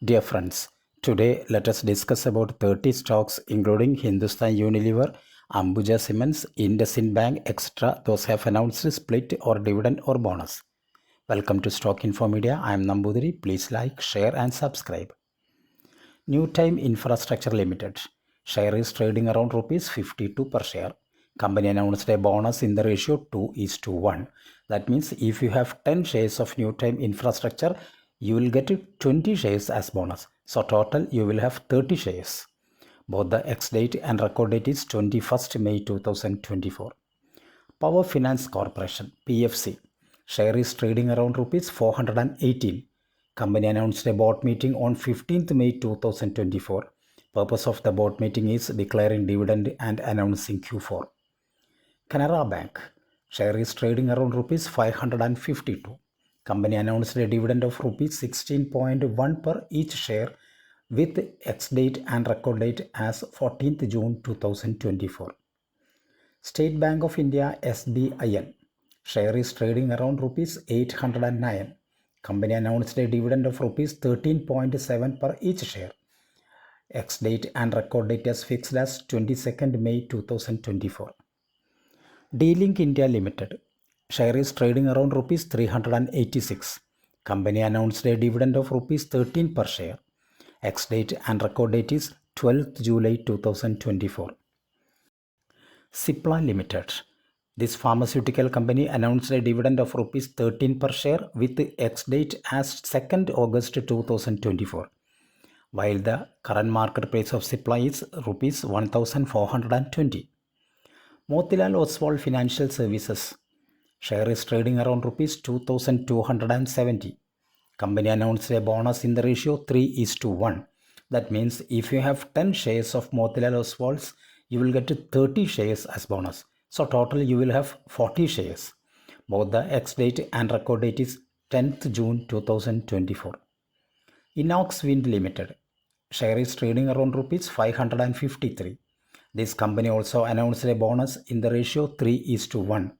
Dear friends, today let us discuss about 30 stocks including Hindustan Unilever, Ambuja Cements, IndusInd Bank, etc. Those have announced split or dividend or bonus. Welcome to Stock Info Media. I am Nambudiri. Please like, share and subscribe. New Time Infrastructure Limited. Share is trading around rupees 52 per share. Company announced a bonus in the ratio 2:1. That means if you have 10 shares of New Time Infrastructure, you will get 20 shares as bonus. So total you will have 30 shares. Both the ex-date and record date is 21st May 2024. Power Finance Corporation PFC. Share is trading around rupees 418. Company announced a board meeting on 15th May 2024. Purpose of the board meeting is declaring dividend and announcing Q4. Canara Bank. Share is trading around rupees 552. Company announced a dividend of rupees 16.1 per each share with ex-date and record date as 14th June 2024. State Bank of India SBIN. Share is trading around rupees 809. Company announced a dividend of rupees 13.7 per each share. Ex-date and record date is fixed as 22nd May 2024. D-Link India Limited. Share is trading around rupees 386. Company announced a dividend of rupees 13 per share. Ex-date and record date is 12th July 2024. Cipla Limited. This pharmaceutical company announced a dividend of rupees 13 per share with ex-date as 2nd August 2024, while the current market price of Cipla is rupees 1420. Motilal Oswal Financial Services. Share is trading around rupees 2270. Company announced a bonus in the ratio 3:1. That means if you have 10 shares of Motilal Oswal's, you will get 30 shares as bonus. So total you will have 40 shares. Both the ex-date and record date is 10th June 2024. Inox Wind Limited. Share is trading around rupees 553. This company also announced a bonus in the ratio 3:1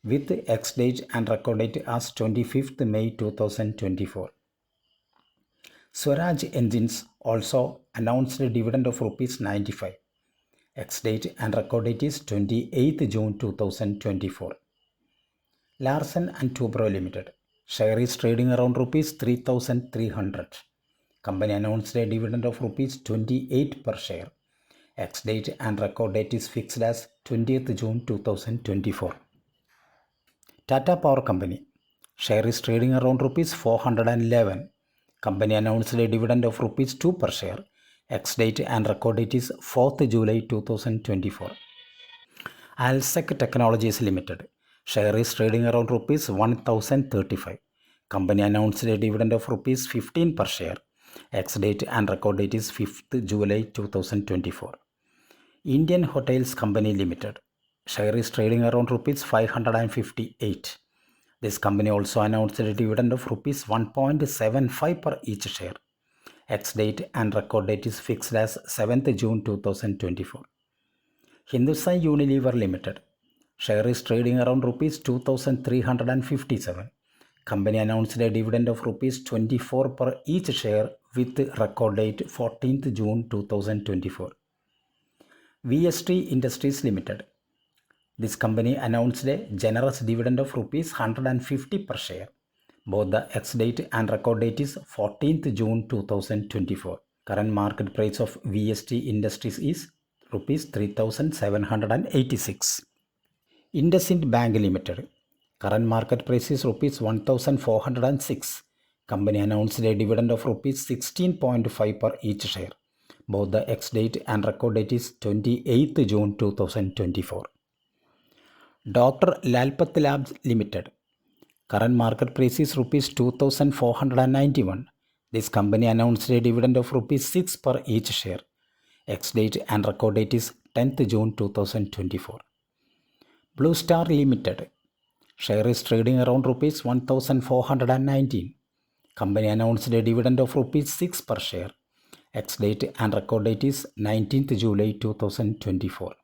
with ex-date and record date as 25th May 2024. Swaraj Engines also announced a dividend of rupees 95. Ex-date and record date is 28th June 2024. Larsen & Toubro Limited. Share is trading around rupees 3,300. Company announced a dividend of rupees 28 per share. Ex-date and record date is fixed as 20th June 2024. Tata Power Company. Share is trading around rupees 411. Company announced a dividend of rupees 2 per share. Ex-date and record date is 4th July 2024. Alsec Technologies Limited. Share is trading around rupees 1035. Company announced a dividend of rupees 15 per share. Ex-date and record date is 5th July 2024. Indian Hotels Company Limited. Share is trading around rupees 558. This company also announced a dividend of rupees 1.75 per each share. Ex-date and record date is fixed as 7th June 2024. Hindustan Unilever Limited. Share is trading around rupees 2,357. Company announced a dividend of rupees 24 per each share with record date 14th June 2024. VST Industries Limited. This company announced a generous dividend of rupees 150 per share. Both the ex-date and record date is 14th June 2024. Current market price of VST Industries is rupees 3,786. IndusInd Bank Limited. Current market price is rupees 1,406. Company announced a dividend of rupees 16.5 per each share. Both the ex-date and record date is 28th June 2024. Dr. Lalpath Labs Limited. Current market price is rupees 2,491. This company announced a dividend of rupees 6 per each share. Ex-date and record date is 10th June 2024. Blue Star Limited. Share is trading around rupees 1,419. Company announced a dividend of rupees 6 per share. Ex-date and record date is 19th July 2024.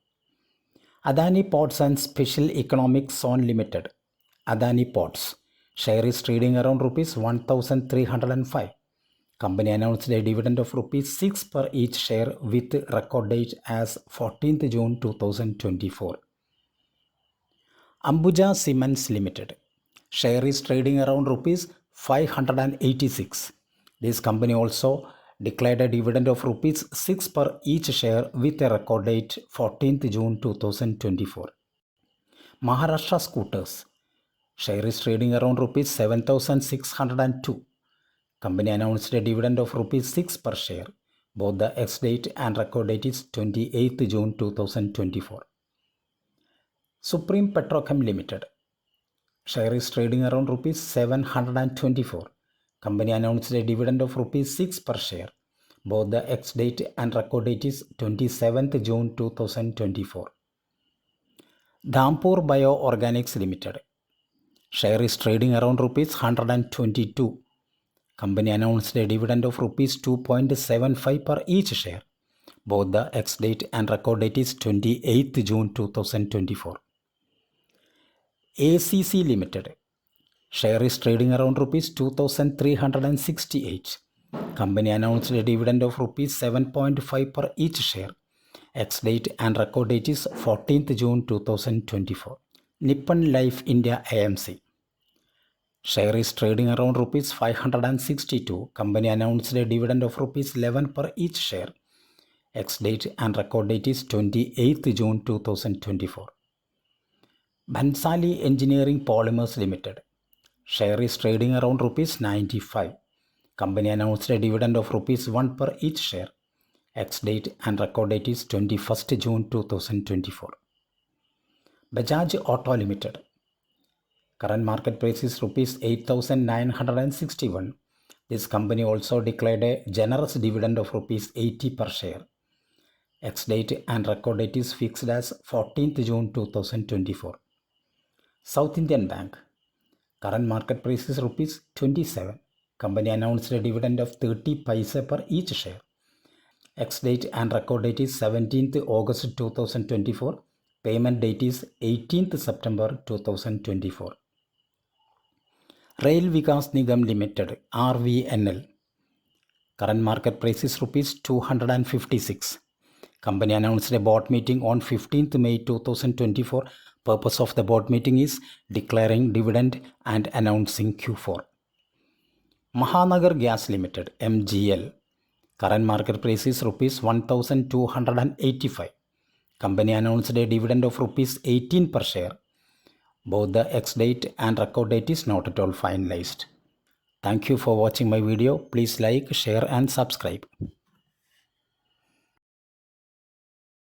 Adani Ports and Special Economic Zone Limited. Adani Ports. Share is trading around rupees 1,305. Company announced a dividend of rupees 6 per each share with record date as 14th June 2024. Ambuja Cements Limited. Share is trading around rupees 586. This company also declared a dividend of rupees 6 per each share with a record date 14th June 2024. Maharashtra Scooters. Share is trading around rupees 7,602. Company announced a dividend of rupees 6 per share. Both the ex-date and record date is 28th June 2024. Supreme Petrochem Limited. Share is trading around rupees 724. Company announced a dividend of rupees 6 per share. Both the ex-date and record date is 27th June 2024. Dhampur Bioorganics Limited. Share is trading around rupees 122. Company announced a dividend of rupees 2.75 per each share. Both the ex-date and record date is 28th June 2024. ACC Limited. Share is trading around rupees 2,368. Company announced a dividend of rupees 7.5 per each share. Ex-date and record date is 14th June 2024. Nippon Life India AMC. Share is trading around rupees 562. Company announced a dividend of rupees 11 per each share. Ex-date and record date is 28th June 2024. Bhansali Engineering Polymers Limited. Share is trading around rupees 95. Company announced a dividend of rupees 1 per each share. Ex-date and record date is 21st June 2024. Bajaj Auto Limited. Current market price is rupees 8,961. This company also declared a generous dividend of rupees 80 per share. Ex-date and record date is fixed as 14th June 2024. South Indian Bank. Current market price is rupees 27. Company announced a dividend of 30 paise per each share. Ex-date and record date is 17th August 2024. Payment date is 18th September 2024. Rail Vikas Nigam Limited RVNL. Current market price is rupees 256. Company announced a board meeting on 15th May 2024. Purpose of the board meeting is declaring dividend and announcing Q4. Mahanagar Gas Limited MGL. Current market price is rupees 1,285. Company announced a dividend of rupees 18 per share. Both the ex-date and record date is not at all finalized. Thank you for watching my video. Please like, share and subscribe.